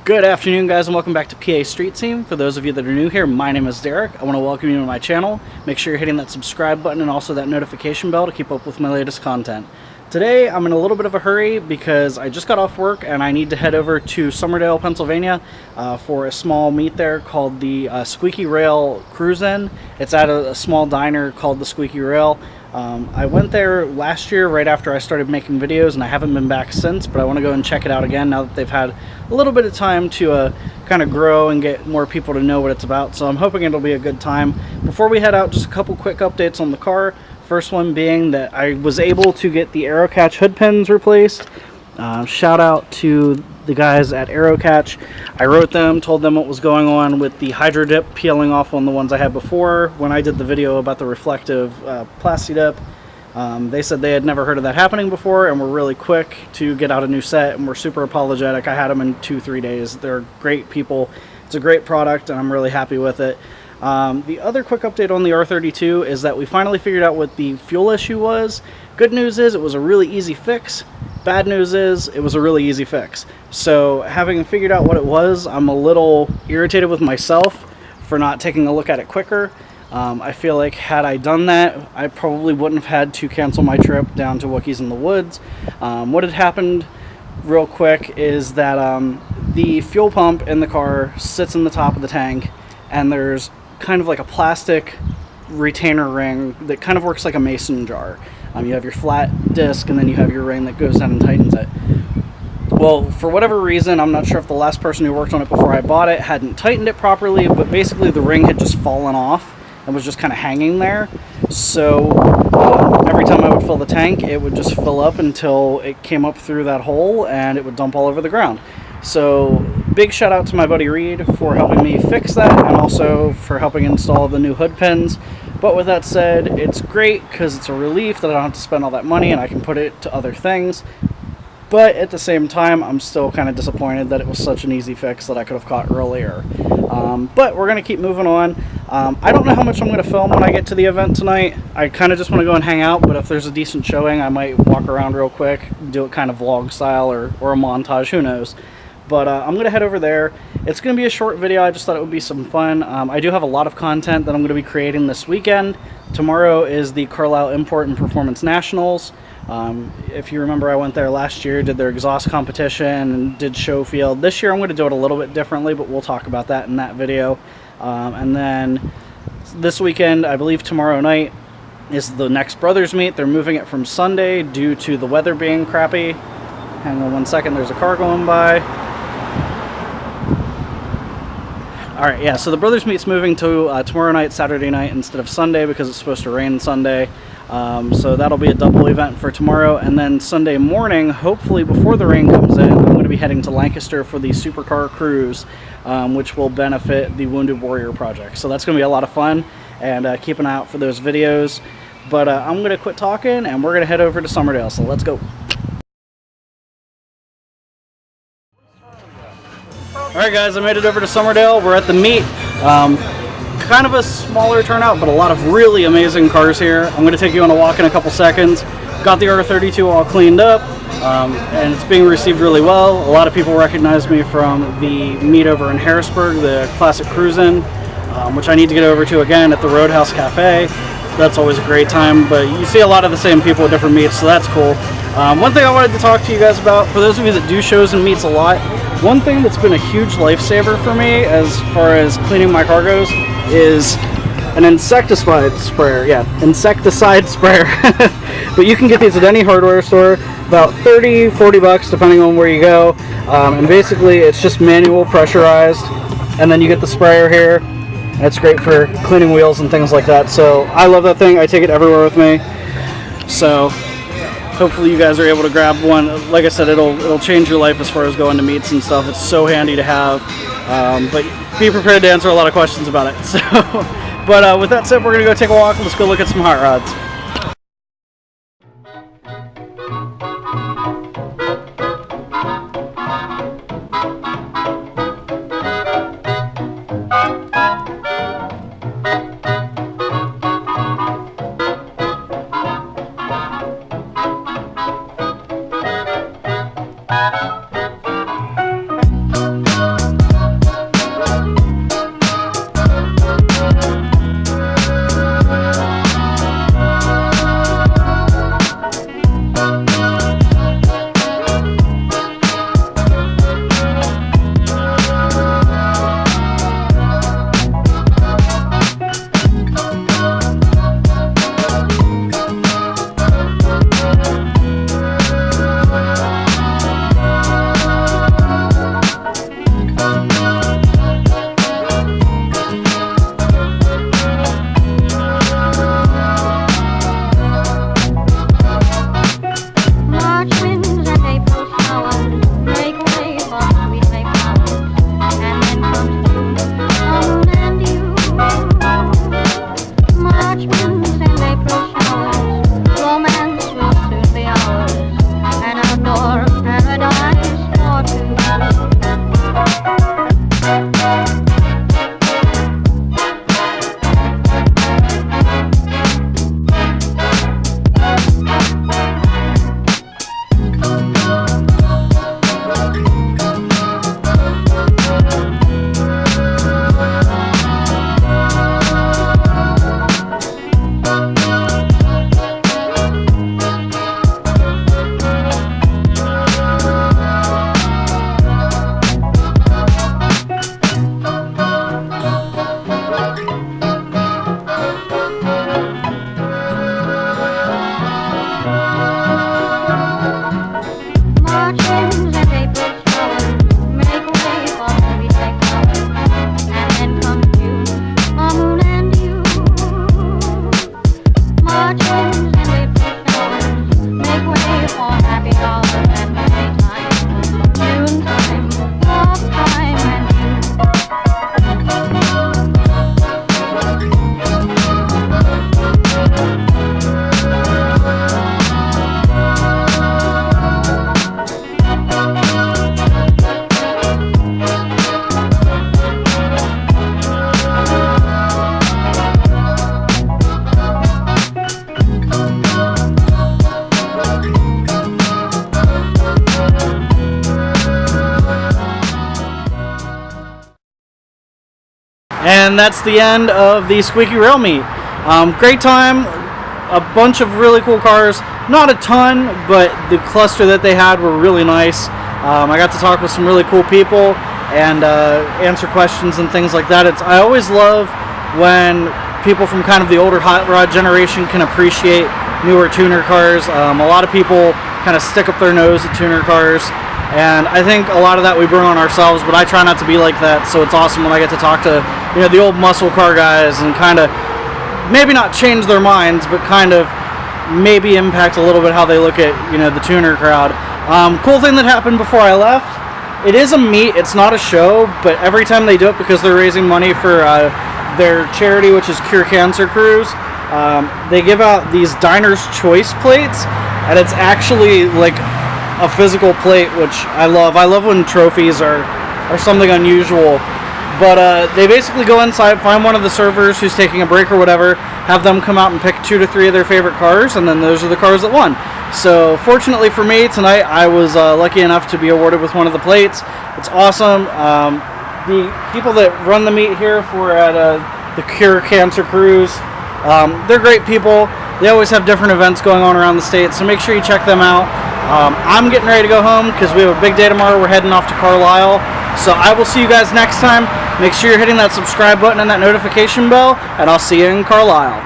Good afternoon, guys, and welcome back to PA Street Scene. For those of you that are new here, my name is Derek. I want to welcome you to my channel. Make sure you're hitting that subscribe button and also that notification bell to keep up with my latest content. Today, I'm in a little bit of a hurry because I just got off work and I need to head over to Somerdale, Pennsylvania for a small meet there called the Squeaky Rail Cruise-In. It's at a small diner called the Squeaky Rail. I went there last year right after I started making videos, and I haven't been back since, but I want to go and check it out again now that they've had a little bit of time to kind of grow and get more people to know what it's about. So I'm hoping it'll be a good time. Before we head out, just a couple quick updates on the car. First one being that I was able to get the AeroCatch hood pins replaced. Shout out to the guys at AeroCatch. I wrote them, told them what was going on with the hydro dip peeling off on the ones I had before when I did the video about the reflective plasti dip. They said they had never heard of that happening before and were really quick to get out a new set and were super apologetic. I had them in 2-3 days. They're great people. It's a great product and I'm really happy with it. The other quick update on the R32 is that we finally figured out what the fuel issue was. Good news is it was a really easy fix. Bad news is it was a really easy fix. So having figured out what it was, I'm a little irritated with myself for not taking a look at it quicker. I feel like had I done that, I probably wouldn't have had to cancel my trip down to Wookiees in the Woods. What had happened real quick is that the fuel pump in the car sits in the top of the tank, and there's kind of like a plastic retainer ring that kind of works like a mason jar. You have your flat disc and then you have your ring that goes down and tightens it. Well, for whatever reason, I'm not sure if the last person who worked on it before I bought it hadn't tightened it properly, but basically the ring had just fallen off and was just kind of hanging there. So every time I would fill the tank, it would just fill up until it came up through that hole and it would dump all over the ground. So big shout out to my buddy Reed for helping me fix that and also for helping install the new hood pins. But with that said, it's great because it's a relief that I don't have to spend all that money and I can put it to other things. But at the same time, I'm still kind of disappointed that it was such an easy fix that I could have caught earlier. But we're going to keep moving on. I don't know how much I'm going to film when I get to the event tonight. I kind of just want to go and hang out, but if there's a decent showing, I might walk around real quick, do it kind of vlog style or a montage, who knows. But I'm going to head over there. It's going to be a short video. I just thought it would be some fun. I do have a lot of content that I'm going to be creating this weekend. Tomorrow is the Carlisle Import and Performance Nationals. If you remember, I went there last year, did their exhaust competition, and did show field. This year I'm going to do it a little bit differently, but we'll talk about that in that video. And then this weekend, I believe tomorrow night, is the next Brothers meet. They're moving it from Sunday due to the weather being crappy. Hang on one second, there's a car going by. Alright, yeah, so the Brothers Meet's moving to tomorrow night, Saturday night, instead of Sunday because it's supposed to rain Sunday. So that'll be a double event for tomorrow. And then Sunday morning, hopefully before the rain comes in, I'm going to be heading to Lancaster for the Supercar Cruise, which will benefit the Wounded Warrior Project. So that's going to be a lot of fun, and keep an eye out for those videos. But I'm going to quit talking, and we're going to head over to Somerdale, so let's go. Alright guys, I made it over to Somerdale. We're at the meet. Kind of a smaller turnout, but a lot of really amazing cars here. I'm going to take you on a walk in a couple seconds. Got the R32 all cleaned up, and it's being received really well. A lot of people recognize me from the meet over in Harrisburg, the Classic Cruise-In, which I need to get over to again at the Roadhouse Cafe. That's always a great time, but you see a lot of the same people at different meets, so that's cool. One thing I wanted to talk to you guys about, for those of you that do shows and meets a lot, one thing that's been a huge lifesaver for me as far as cleaning my car goes is an insecticide sprayer. Yeah, insecticide sprayer. But you can get these at any hardware store, about 30-40 bucks depending on where you go. And basically it's just manual pressurized, and then you get the sprayer here. It's great for cleaning wheels and things like that. So I love that thing. I take it everywhere with me. So hopefully you guys are able to grab one. Like I said, it'll change your life as far as going to meets and stuff. It's so handy to have. But be prepared to answer a lot of questions about it. So, but with that said, we're going to go take a walk. Let's go look at some hot rods. all happy dollars and playtime. Noontime, love time, and And that's the end of the Squeaky Rail Meet. Great time, a bunch of really cool cars. Not a ton, but the cluster that they had were really nice. I got to talk with some really cool people and answer questions and things like that. I always love when people from kind of the older hot rod generation can appreciate newer tuner cars. A lot of people kind of stick up their nose at tuner cars, and I think a lot of that we bring on ourselves, but I try not to be like that, so it's awesome when I get to talk to the old muscle car guys and kind of maybe not change their minds, but kind of maybe impact a little bit how they look at the tuner crowd. Cool thing that happened before I left, it is a meet, it's not a show, but every time they do it, because they're raising money for their charity, which is Cure Cancer Cruise, they give out these Diner's Choice plates, and it's actually like a physical plate, which I love. I love when trophies are something unusual. But they basically go inside, find one of the servers who's taking a break or whatever, have them come out and pick 2 to 3 of their favorite cars, and then those are the cars that won. So fortunately for me tonight, I was lucky enough to be awarded with one of the plates. It's awesome. The people that run the meet here at the Cure Cancer Cruise, they're great people. They always have different events going on around the state, so make sure you check them out. I'm getting ready to go home because we have a big day tomorrow. We're heading off to Carlisle. So I will see you guys next time. Make sure you're hitting that subscribe button and that notification bell, and I'll see you in Carlisle.